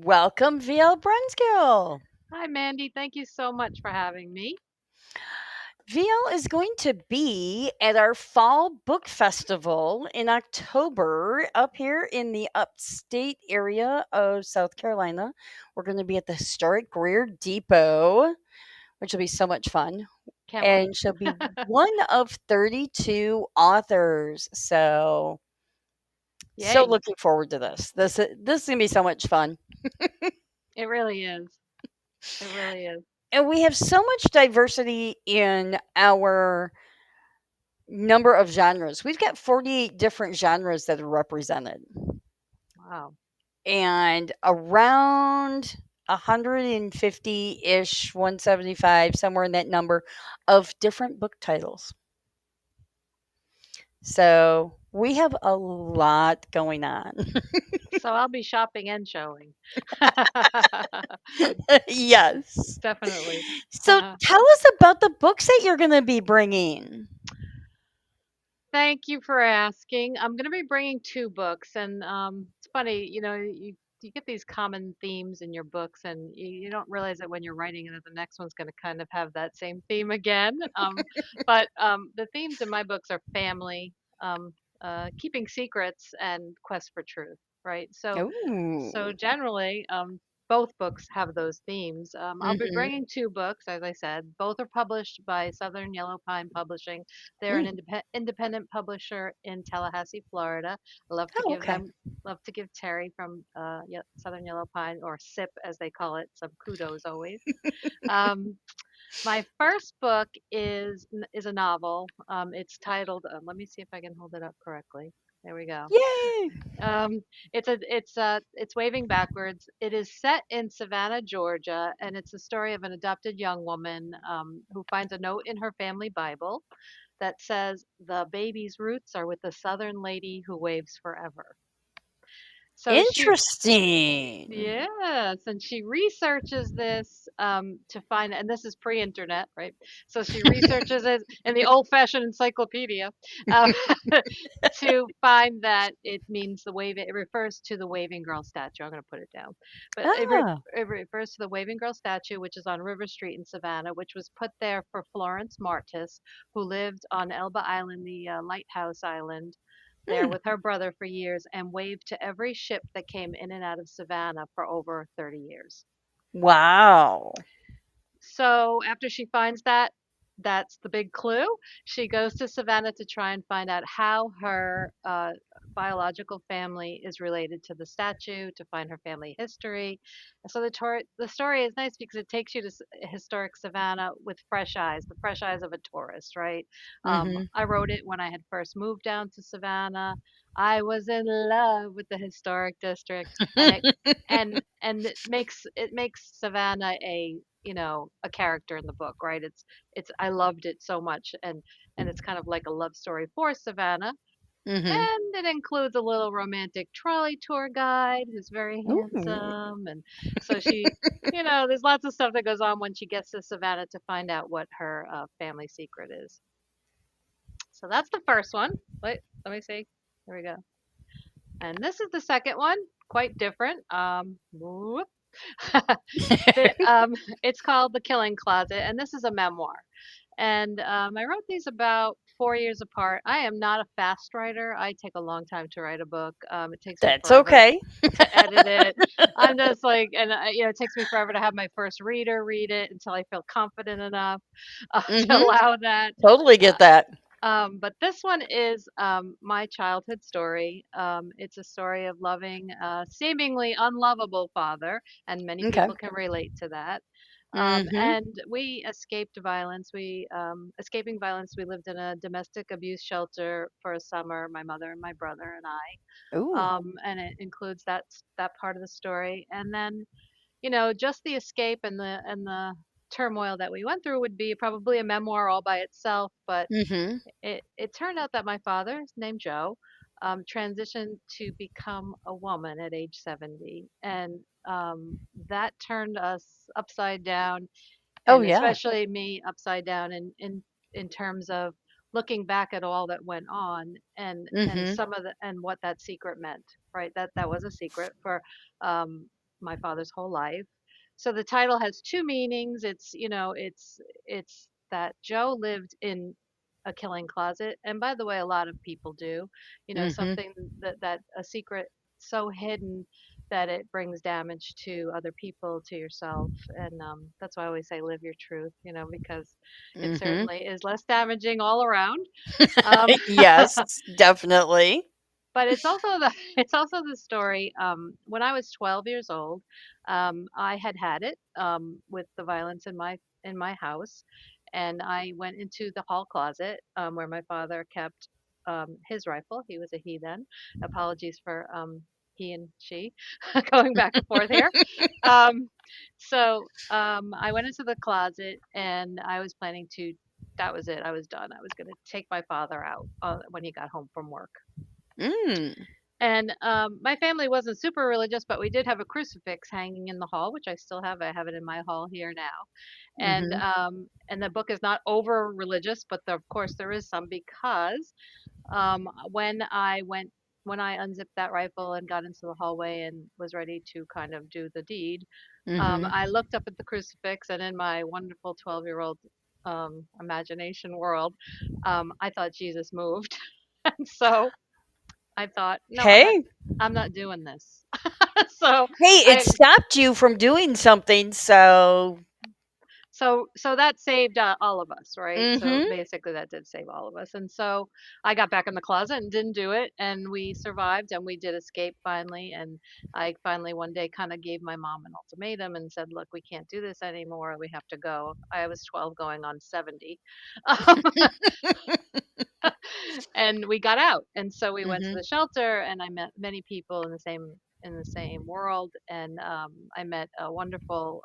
Welcome, VL Brunskill. Hi, Mandy. Thank you so much for having me. VL is going to be at our Fall Book Festival in October up here in the upstate area of South Carolina. We're going to be at the historic Greer Depot, which will be so much fun. Can't wait. And she'll be one of 32 authors. So Yay. looking forward to this. This is going to be so much fun. It really is. It really is. And we have so much diversity in our number of genres. We've got 48 different genres that are represented Wow. and around 150-ish, 175, somewhere in that number of different book titles. So we have a lot going on. So I'll be shopping and showing. Yes. Definitely. So tell us about the books that you're going to be bringing. Thank you for asking. I'm going to be bringing two books, and it's funny, you get these common themes in your books, and you don't realize that when you're writing it, that the next one's going to kind of have that same theme again. But the themes in my books are family, keeping secrets, and quest for truth. Right. So Ooh. generally, both books have those themes. I'll be Mm-hmm. bringing two books, as I said. Both are published by Southern Yellow Pine Publishing. They're an independent publisher in Tallahassee, Florida. I love to Oh, give okay. them, love to give Terry from Southern Yellow Pine, or SIP as they call it, some kudos always. Um, my first book is a novel. It's titled. Let me see if I can hold it up correctly. There we go. Yay. Um, it's Waving Backwards. It is set in Savannah, Georgia, and it's the story of an adopted young woman who finds a note in her family Bible that says the baby's roots are with the Southern lady who waves forever. So she Interesting. Yes, and she researches this to find, and this is pre-internet, right? So she researches it in the old-fashioned encyclopedia uh, to find that it means the wave. It refers to the Waving Girl statue. I'm going to put it down, but Ah. it refers to the Waving Girl statue, which is on River Street in Savannah, which was put there for Florence Martis, who lived on Elba Island, the lighthouse island there Hmm. with her brother for years and waved to every ship that came in and out of Savannah for over 30 years. Wow. So after she finds that, that's the big clue. She goes to Savannah to try and find out how her biological family is related to the statue, to find her family history. So the story is nice because it takes you to historic Savannah with fresh eyes, the fresh eyes of a tourist, right? Mhm. I wrote it when I had first moved down to Savannah. I was in love with the historic district, and it makes Savannah a character in the book, right? It's I loved it so much, and it's kind of like a love story for Savannah, Mhm. and it includes a little romantic trolley tour guide who's very Ooh. handsome, and so there's lots of stuff that goes on when she gets to Savannah to find out what her family secret is. So that's the first one. Wait, let me see. Here we go. And this is the second one, quite different. Whoop. It's called The Killing Closet, and this is a memoir. And I wrote these about 4 years apart. I am not a fast writer. I take a long time to write a book. It takes me That's forever okay. to edit it. I'm just like, and it takes me forever to have my first reader read it until I feel confident enough to Mhm. allow that. Totally Uh, get that. but this one is my childhood story. It's a story of loving a seemingly unlovable father, and many Okay. people can relate to that. Mhm. And we escaped violence. Escaping violence, we lived in a domestic abuse shelter for a summer, my mother and my brother and I. Ooh. And it includes that part of the story. And then just the escape and the turmoil that we went through would be probably a memoir all by itself, but Mhm. it turned out that my father, named Joe, transitioned to become a woman at age 70. And that turned us upside down, Oh, and yeah. especially me upside down in terms of looking back at all that went on and Mhm. some of the and what that secret meant, right? That was a secret for um my father's whole life. So the title has two meanings. It's, it's that Joe lived in a killing closet. And by the way, a lot of people do, Mhm. something that a secret so hidden that it brings damage to other people, to yourself. And that's why I always say live your truth, because it Mhm. certainly is less damaging all around. Um, Yes, definitely. but it's also the it's also the story. When I was 12 years old, I had it with the violence in my house, and I went into the hall closet where my father kept his rifle. He was a he then. Apologies for he and she going back and forth here. Um, I went into the closet and I was planning to. That was it. I was done. I was going to take my father out when he got home from work. Mm. And my family wasn't super religious, but we did have a crucifix hanging in the hall, which I still have. I have it in my hall here now. Mhm. And the book is not over religious, but of course there is some because when I unzipped that rifle and got into the hallway and was ready to kind of do the deed, Mhm. I looked up at the crucifix, and in my wonderful 12-year-old imagination world, I thought Jesus moved. And so I thought, no, Hey. I'm not doing this. So Hey, it I stopped you from doing something, so so that saved all of us, right? So mhm. basically that did save all of us. And so I got back in the closet and didn't do it, and we survived and we did escape finally. And I finally one day kind of gave my mom an ultimatum and said, look, we can't do this anymore. We have to go. I was 12 going on 70. And we got out, and so we went to Mhm. the shelter, and I met many people in the same world. And I met a wonderful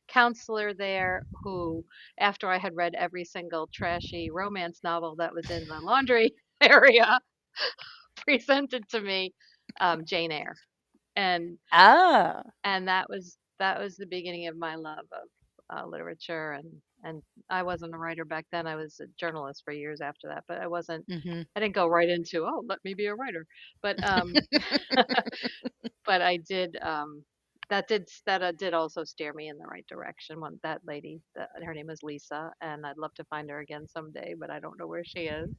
counselor there who, after I had read every single trashy romance novel that was in the laundry area, presented to me Jane Eyre. and Ah. and that was the beginning of my love of literature. And I wasn't a writer back then. I was a journalist for years after that, but Mhm. I didn't go right into, oh, let me be a writer. But but I did that did also steer me in the right direction. When that lady, her name is Lisa, and I'd love to find her again someday, but I don't know where she is.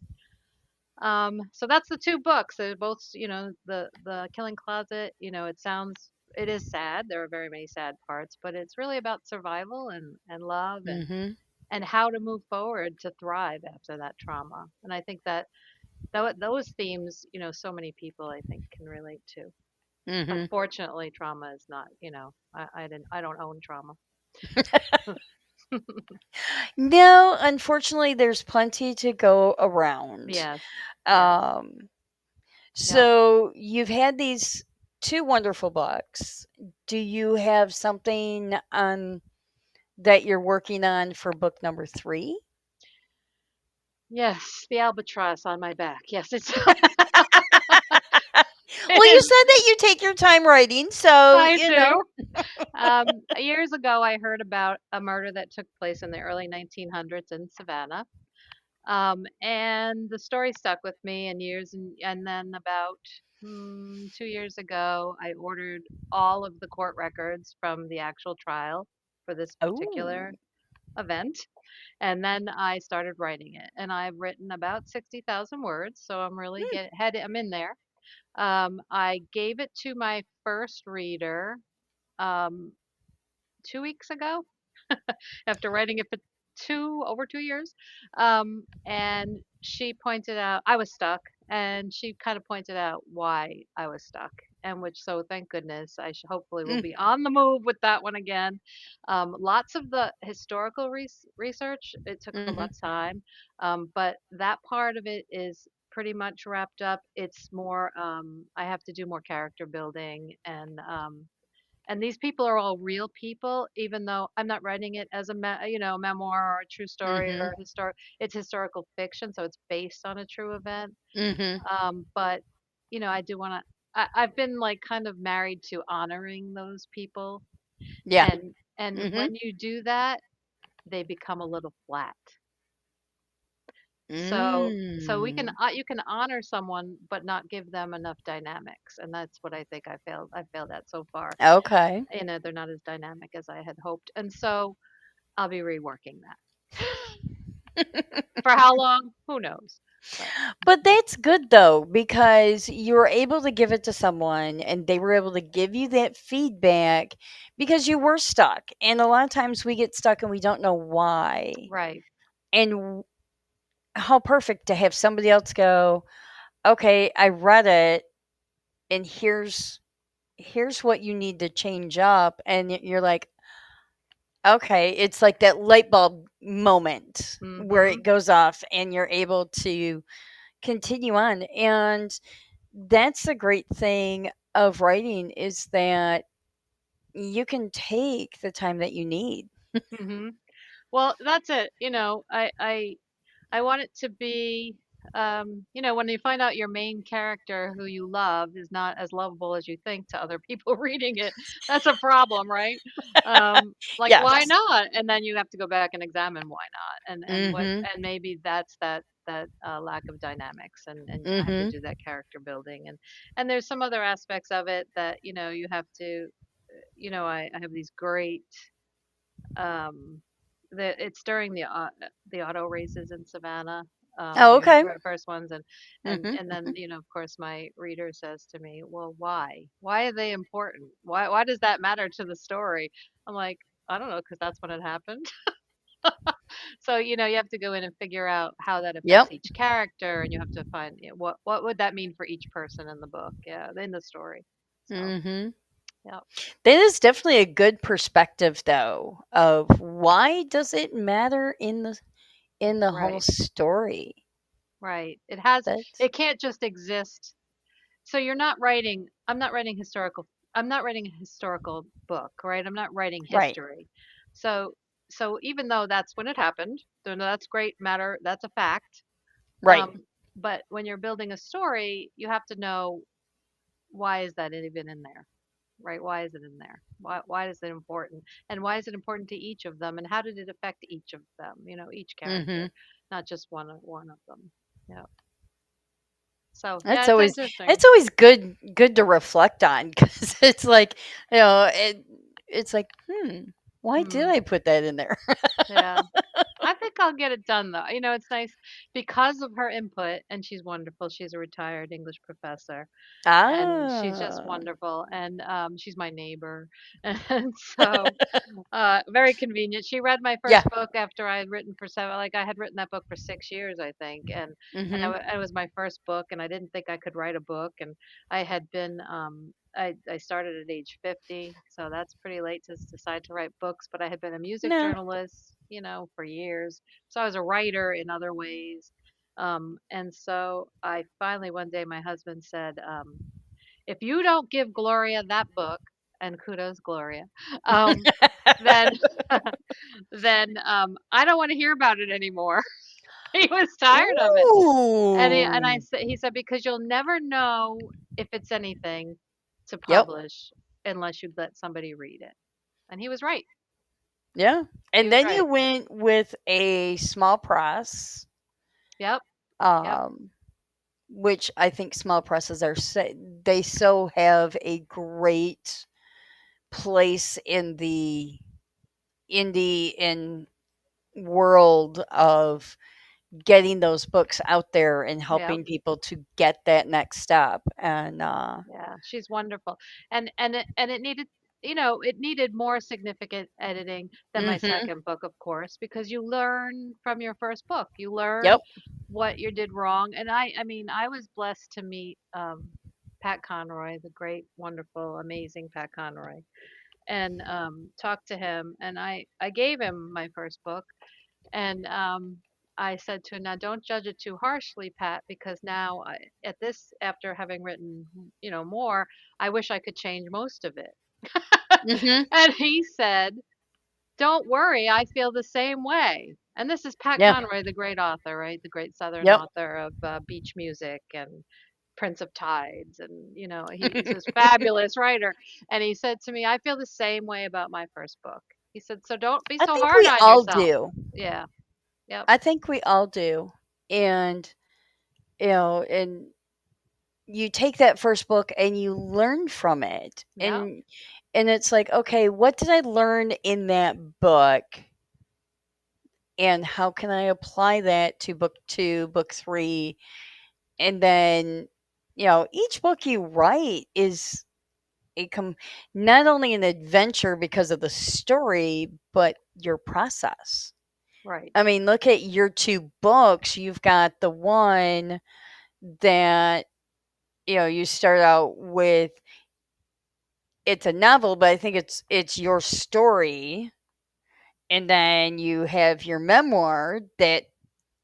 So that's the two books. They're both, the Killing Closet. It is sad. There are very many sad parts, but it's really about survival and love Mhm. and how to move forward to thrive after that trauma. And I think that those themes, so many people I think can relate to. Mhm. Unfortunately, trauma is not, I don't own trauma. No, unfortunately, there's plenty to go around. Yes. Yes. Um, Yeah. so you've had these two wonderful books. Do you have something on that you're working on for book number 3? Yes, the albatross on my back. Yes, it Well, you is. said that you take your time writing, so, I you know. do. Years ago, I heard about a murder that took place in the early 1900s in Savannah. And the story stuck with me, and then about 2 years ago, I ordered all of the court records from the actual trial for this Oh. particular event. And then I started writing it, and I've written about 60,000 words, so I'm really I'm in there. I gave it to my first reader um, 2 weeks ago after writing it for over 2 years. And she pointed out I was stuck, and she kind of pointed out why I was stuck. And which, so thank goodness, hopefully will Mm, be on the move with that one again. Lots of the historical research, it took a lot mhm. of time, but that part of it is pretty much wrapped up. It's more, I have to do more character building, and these people are all real people, even though I'm not writing it as memoir or a true story Mhm. or it's historical fiction, so it's based on a true event. Mhm. But I do want to. I've been like kind of married to honoring those people, Yeah. and Mhm. when you do that, they become a little flat. So we can Mm. you can honor someone but not give them enough dynamics, and that's what I think I failed at so far. Okay. They're not as dynamic as I had hoped, and so I'll be reworking that. For how long? Who knows? But But that's good though, because you were able to give it to someone and they were able to give you that feedback because you were stuck. And a lot of times we get stuck and we don't know why. right. And how perfect to have somebody else go, okay, I read it and here's what you need to change up. And you're like, okay, it's like that light bulb moment where it Mhm. goes off and you're able to continue on. And that's the great thing of writing is that you can take the time that you need. Mhm. Well, that's it. I want it to be, when you find out your main character who you love is not as lovable as you think to other people reading it, that's a problem, right? Like, why Yes. not? And then you have to go back and examine why not, Mhm. and maybe that's that lack of dynamics, and I have to Mhm. do that character building, and there's some other aspects of it that you have to, I have these great um, it's during the auto races in Savannah, Oh, okay. first ones, and Mhm. then of course my reader says to me, "Well, why? Why are they important? Why does that matter to the story?" I'm like, "I don't know, because that's when it happened." So you have to go in and figure out how that affects Yep. each character, and you have to find what would that mean for each person in the book, yeah, in the story. So Mhm. yeah, That is definitely a good perspective though of why does it matter in the whole right, story. right. That's It can't just exist. So I'm not writing a historical book, right? I'm not writing right. history. So even though that's when it happened, so no, that's great matter, that's a fact. Right. But when you're building a story, you have to know, why is that even in there? Right? Why is it in there? Why is it important? And why is it important to each of them? And how did it affect each of them? Each character, Mhm. not just one of them. Yeah. So yeah, That's it's always interesting. it's always good to reflect on because it's like, it's like, why did Hmm. I put that in there? Yeah. I think I'll get it done though. It's nice because of her input, and she's wonderful. She's a retired English professor, and she's just Ah. wonderful. And she's my neighbor, and so very convenient. She read my Yeah. first book after I had written for seven. Like, I had written that book for 6 years, I think, Mhm. it was my first book, and I didn't think I could write a book, and I had been I started at age 50, so that's pretty late to decide to write books. But I had been a music No. journalist, for years, so I was a writer in other ways. And so I finally one day my husband said, if you don't give Gloria that book, and kudos Gloria, um, then I don't want to hear about it anymore. He was tired of it. Ooh. He said, because you'll never know if it's anything to Yep. publish unless you let somebody read it. And he was right. Yeah. He And was then you right. went with a small press, Yep. Yep. um, which I think small presses they so have a great place in the indie and world of getting those books out there and Yep. helping people to get that next step. And Yeah, she's wonderful. And it needed, it needed more significant editing than my mhm. second book, of course, because you learn from your first book. You learn Yep. what you did wrong. And I mean, I was blessed to meet Pat Conroy, the great, wonderful, amazing Pat Conroy, and talk to him. And I gave him my first book, and I said to him, now don't judge it too harshly, Pat, because now after having written, more, I wish I could change most of it. Mhm. And he said, don't worry, I feel the same way. And this is Pat Yeah. Conroy, the great author, right? The great Southern Yep. author of Beach Music and Prince of Tides. And, he's this fabulous writer. And he said to me, I feel the same way about my first book. He said, so don't be I so think hard we on all yourself. do. Yeah. Yep. I think we all do. and and you take that first book and you learn from it, Yeah. and it's like, okay, what did I learn in that book, and how can I apply that to book 2, book 3, and then each book you write is a not only an adventure because of the story, but your process. Right. I mean, look at your 2 books. You've got the one that you start out with, it's a novel, but I think it's your story, and then you have your memoir that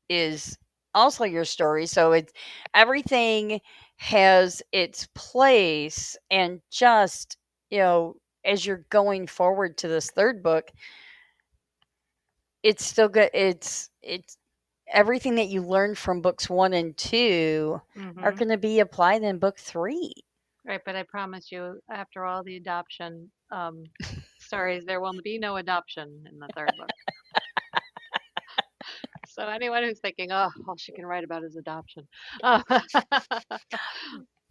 is also your story. So it's everything has its place, and just as you're going forward to this third book, it's still good. It's everything that you learned from books 1 and 2 are Mhm. going to be applied in book 3. Right, but I promise you, after all the adoption stories, there will be no adoption in the third book. So anyone who's thinking, "Oh, all she can write about is adoption," uh,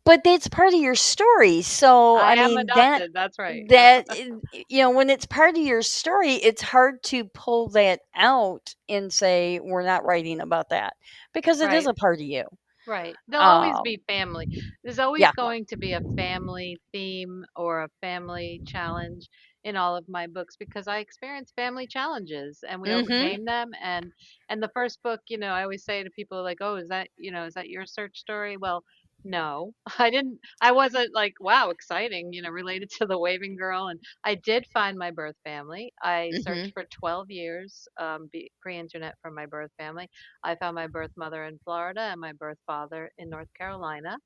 But that's part of your story. So, I I am mean, that adopted. That's right. Yep. that when it's part of your story, it's hard to pull that out and say we're not writing about that, because it is Right. a part of you. Right. There'll always Um, be family. There's always yeah. going to be a family theme or a family challenge in all of my books because I experience family challenges and we Mhm. overcame them and the first book, I always say to people like, "Oh, is that your search story?" Well, no. I wasn't like, "Wow, exciting," related to the waving girl and I did find my birth family. I searched Mhm. for 12 years pre-internet for my birth family. I found my birth mother in Florida and my birth father in North Carolina.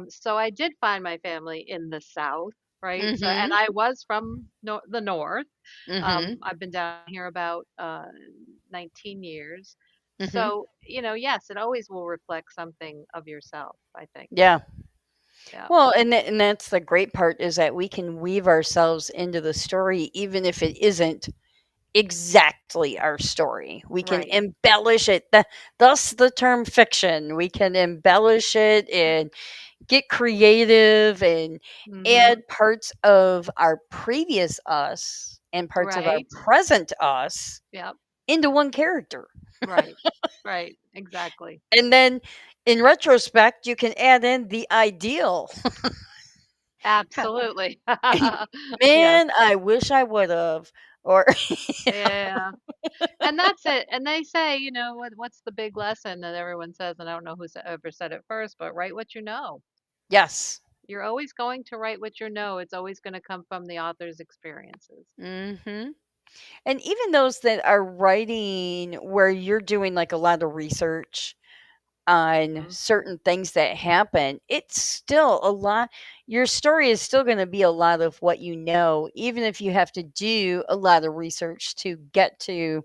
So I did find my family in the South, right? So, and Mhm. I was from the North. Mhm. I've been down here about 19 years. Mhm. So, yes, it always will reflect something of yourself, I think. Yeah. Yeah. Well, and that's the great part, is that we can weave ourselves into the story even if it isn't exactly our story. We can Right. embellish it. Thus the term fiction. We can embellish it and get creative and Mm-hmm. add parts of our previous us and parts of our Right. present us Yep. into one character. Right. Right. Exactly. And then in retrospect, you can add in the ideal. Absolutely. Yes. Man, I wish I would have. Or, Yeah. And that's it. And they say, what's the big lesson that everyone says? And I don't know who's ever said it first, but write what you know. yes. You're always going to write what you know. It's always going to come from the author's experiences. Hmm. And even those that are writing where you're doing like a lot of research on Hmm. certain things that happen, it's still a lot. Your story is still going to be a lot of what you know, even if you have to do a lot of research to get to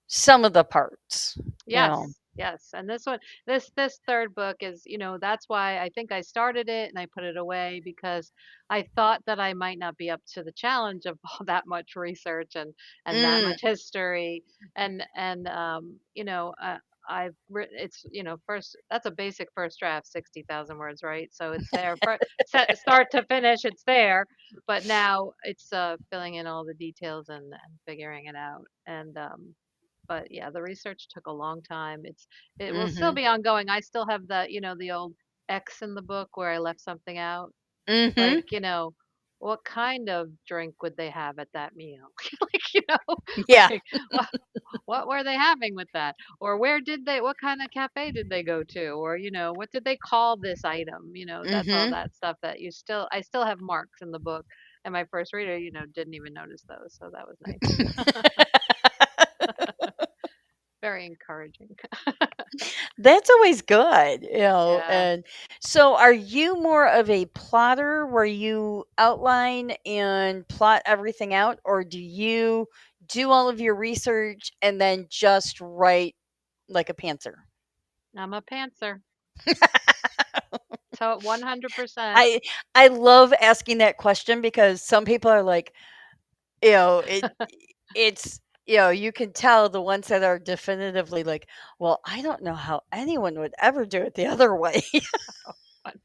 some of the parts. You know. Yes, yes. And this third book is, that's why I think I started it and I put it away because I thought that I might not be up to the challenge of all that much research and that Mm, much history and I've written it's first that's a basic first draft 60,000 words, right? So it's there for start to finish, it's there, but now it's filling in all the details and figuring it out but yeah, the research took a long time. It will still mhm. be ongoing. I still have the old X in the book where I left something out. Mhm. Like, what kind of drink would they have at that meal? Like, Yeah. like what what were they having with that? Or what kind of cafe did they go to? Or, what did they call this item? That's all Mhm. that stuff that I still have marks in the book. And my first reader, didn't even notice those. So that was nice. Very encouraging. That's always good, Yeah. and so are you more of a plotter where you outline and plot everything out, or do you do all of your research and then just write like a pantser? I'm a pantser. So 100%. I I love asking that question because some people are like, it it's you can tell the ones that are definitively like, well, I don't know how anyone would ever do it the other way. But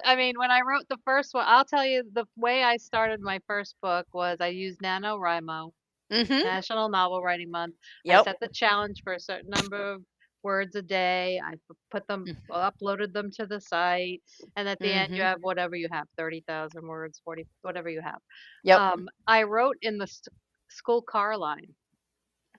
I mean, when I wrote the first one, I'll tell you the way I started my first book was I used NaNoWriMo, Mhm. National Novel Writing Month. I Yep. set the challenge for a certain number of words a day. I put them, uploaded them to the site, and at the end you Mhm. have whatever you have, 30,000 words, 40, whatever you have. Yep. I wrote in the school car line,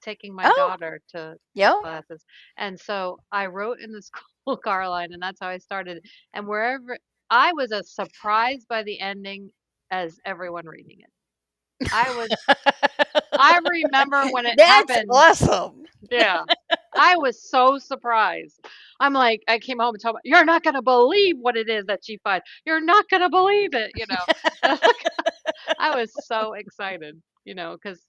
taking my Oh, daughter to yeah. classes, and so I wrote in the school car line, and that's how I started. And wherever I was as surprised by the ending as everyone reading it. I was I remember when it That's happened. awesome. Yeah. I was so surprised. I'm like, I came home and told my, "You're not gonna believe what it is that she finds. You're not gonna believe it," you know? I was so excited, you know, because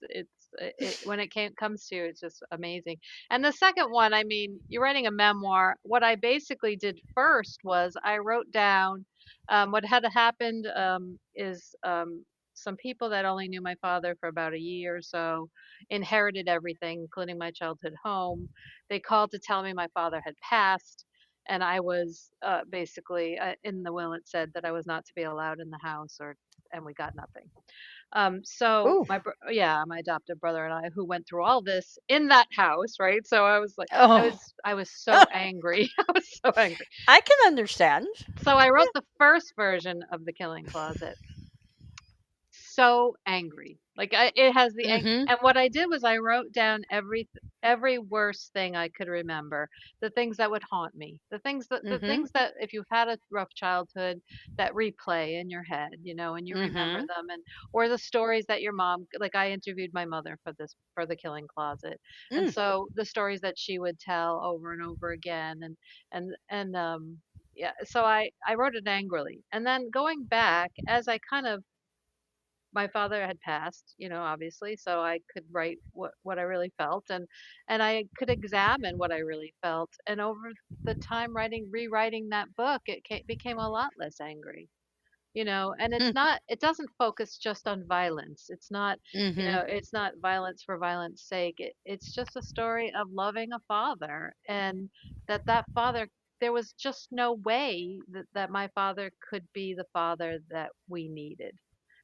when it comes to it's just amazing. And the second one, I mean, you're writing a memoir. What I basically did first was I wrote down what had happened is some people that only knew my father for about a year or so inherited everything, including my childhood home. They called to tell me my father had passed. And I was basically in the will, it said that I was not to be allowed in the house, or and we got nothing. So Ooh. yeah, my adopted brother and I, who went through all this in that house, right? So I was like, Oh. I was so angry. I was so angry. I can understand. So I wrote the first version of The Killing Closet, so angry. Like it has the Mhm. and what I did was I wrote down every worst thing I could remember, the things that would haunt me, the Mhm. things that if you've had a rough childhood that replay in your head, you know, and you remember Mhm. them, and or the stories that your mom, like I interviewed my mother for this for The Killing Closet, and Mm. so the stories that she would tell over and over again, and yeah, so I wrote it angrily, and then going back as I kind of my father had passed, you know, obviously, so I could write what I really felt, and I could examine what I really felt. And over the time rewriting that book, became a lot less angry, you know. And Hmm. it doesn't focus just on violence. It's not, you Mhm. know, it's not violence for violence sake. It's just a story of loving a father, and that father, there was just no way that my father could be the father that we needed,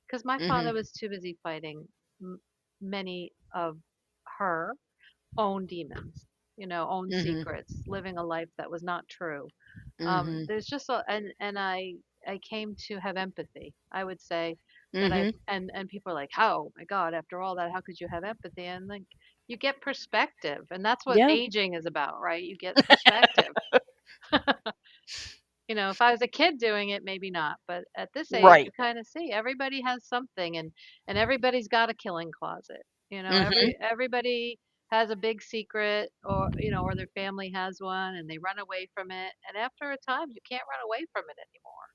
because my father Mhm. was too busy fighting m- many of her own demons, you know, own Mhm. secrets, living a life that was not true. Mhm. There's just a, and I came to have empathy. I would say that Mhm. and people are like, how, oh my God, after all that, how could you have empathy? And like, you get perspective, and that's what Yeah. aging is about, right? You get perspective. You know, if I was a kid doing it, maybe not, but at this age, Right. you kind of see everybody has something, and everybody's got a killing closet. You know, Mhm. everybody has a big secret, or you know, or their family has one, and they run away from it, and after a time, you can't run away from it anymore.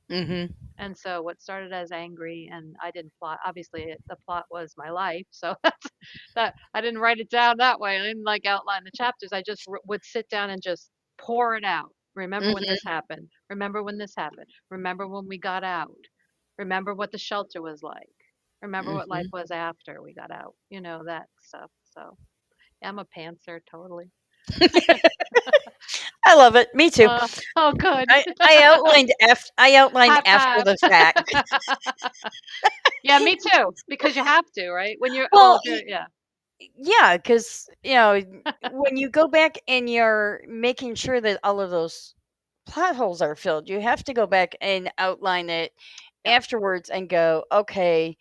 Mhm. And so what started as angry, and I didn't plot, obviously the plot was my life. So that's that I didn't write it down that way. I didn't like outline the chapters. I just would sit down and just pour it out. Remember when this Mhm. happened? Remember when this happened? Remember when we got out? Remember what the shelter was like? Remember what life Mhm. was after we got out? You know, that stuff. So yeah, I'm a pantser totally. I love it. Me too. Oh, good. I outlined High after five. the fact. Yeah, me too. Because you have to, right? When you're, well, Well, if you're, yeah, yeah, because when you go back and you're making sure that all of those plot holes are filled, you have to go back and outline it yep, afterwards and go, okay,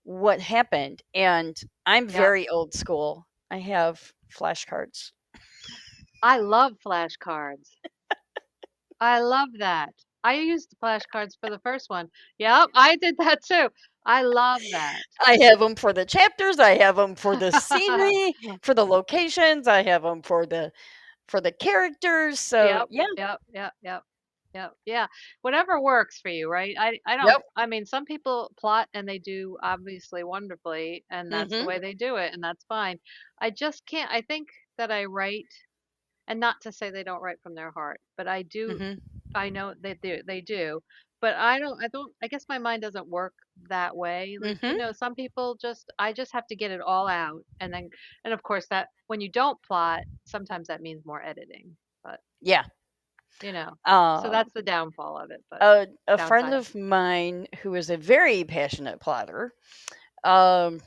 what happened? And I'm yep. very old school. I have flashcards. I love flashcards. I love that. I used flashcards for the first one. Yep, I did that too. I love that. I have them for the chapters. I have them for the scenery, for the locations. I have them for the characters. So Yep, yeah. yep, yep, yep, yep. Yeah, whatever works for you, right? I don't. Yep. I mean, some people plot and they do obviously wonderfully, and that's the Mhm. way they do it, and that's fine. I just can't. I think that I write, and not to say they don't write from their heart, but I do. Mhm. I know they do. They do. but I guess my mind doesn't work that way. Like, Mhm. some people I just have to get it all out, and of course that when you don't plot, sometimes that means more editing. But, Yeah. you know, so Uh, that's the downfall of it, but a friend downside of of mine who is a very passionate plotter, um,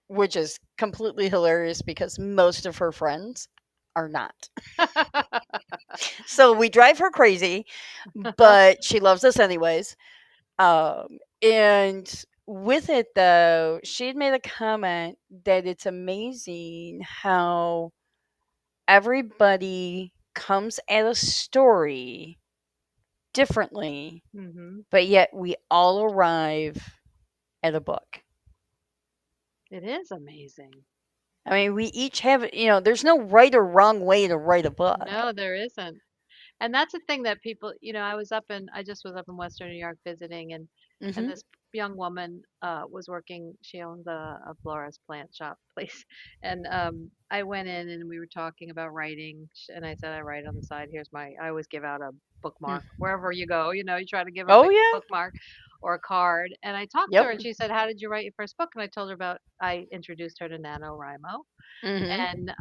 which is completely hilarious because most of her friends are not. it. So we drive her crazy, but she loves us anyways. And with it though, she had made a comment that it's amazing how everybody comes at a story differently, Mhm. but yet we all arrive at a book. It is amazing. I mean, we each have, there's no right or wrong way to write a book. No, there isn't. And that's the thing that people, I just was up in Western New York visiting, and Mhm. this young woman was working, she owns a florist plant shop place. And I went in and we were talking about writing, and I said I write on the side. I always give out a Mm. bookmark wherever you go, you try to give a Oh big yeah. bookmark or a card. And I talked to her Yep. and she said, "How did you write your first book?" And I told her about I introduced her to NaNoWriMo. Mhm. And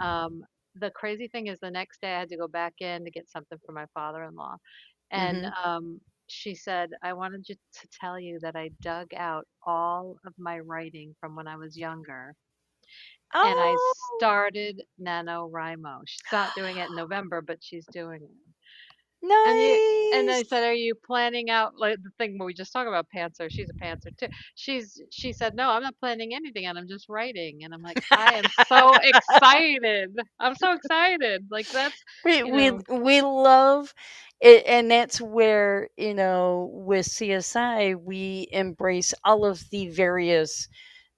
the crazy thing is, the next day I had to go back in to get something for my father-in-law. And Mhm. she said, "I wanted you to tell you that I dug out all of my writing from when I was younger, and I Oh, started NaNoWriMo." She's not doing it in November, but she's doing it. And you and I nice. said, "Are you planning out like the thing where we just talk about pantser? She's a pantser too." She said, "No, I'm not planning anything, and I'm just writing." And I'm like, "I am so excited. I'm so excited." Like that's, we you we know, we love it, and that's where with CSI we embrace all of the various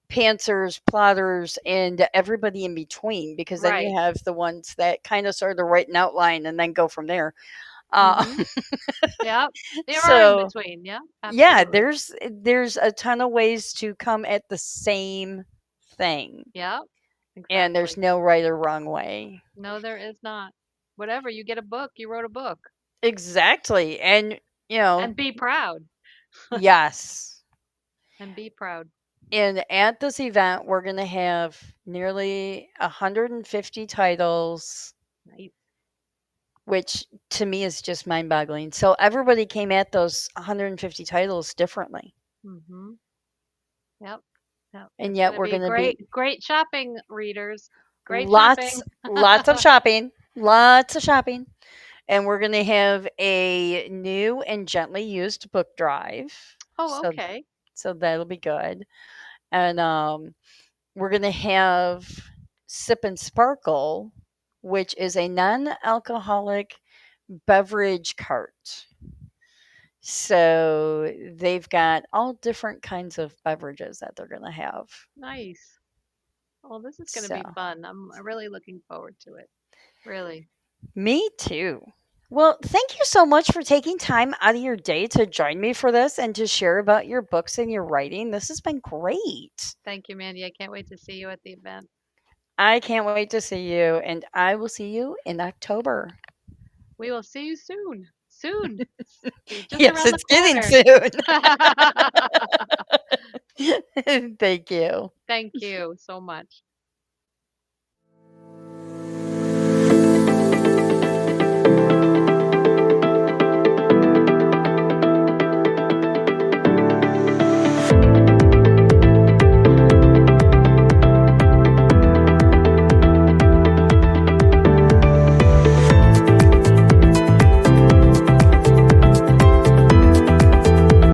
pantsers, plotters, and everybody in between. Because then right. you have the ones that kind of sort of write an outline and then go from there. Uh, Mhm. Yep. There are in so between. Yeah, yeah, absolutely. there's a ton of ways to come at the same thing, Yep. and there's Exactly. no right or wrong way. No, there is not. Whatever, you get a book, you wrote a book. Exactly, and And be proud. yes. And be proud. And at this event, we're going to have nearly 150 titles, Nice. which to me is just mind boggling. So everybody came at those 150 titles differently. Mhm. Yep. Yep. And It's yet gonna we're be going to be great, great shopping, readers. Great lots, shopping. lots of shopping, lots of shopping. And we're going to have a new and gently used book drive. Oh, So, okay. so that'll be good. And we're going to have Sip and Sparkle, which is a non alcoholic beverage cart. So they've got all different kinds of beverages that they're going to have. Nice. Well, this is gonna So, be fun. I'm really looking forward to it. Really. me too. Well, thank you so much for taking time out of your day to join me for this and to share about your books and your writing. This has been great. Thank you, Mandy. I can't wait to see you at the event. I can't wait to see you, and I will see you in October. We will see you soon. Soon. Be just Yes, around the it's getting corner. soon. Thank you. Thank you so much.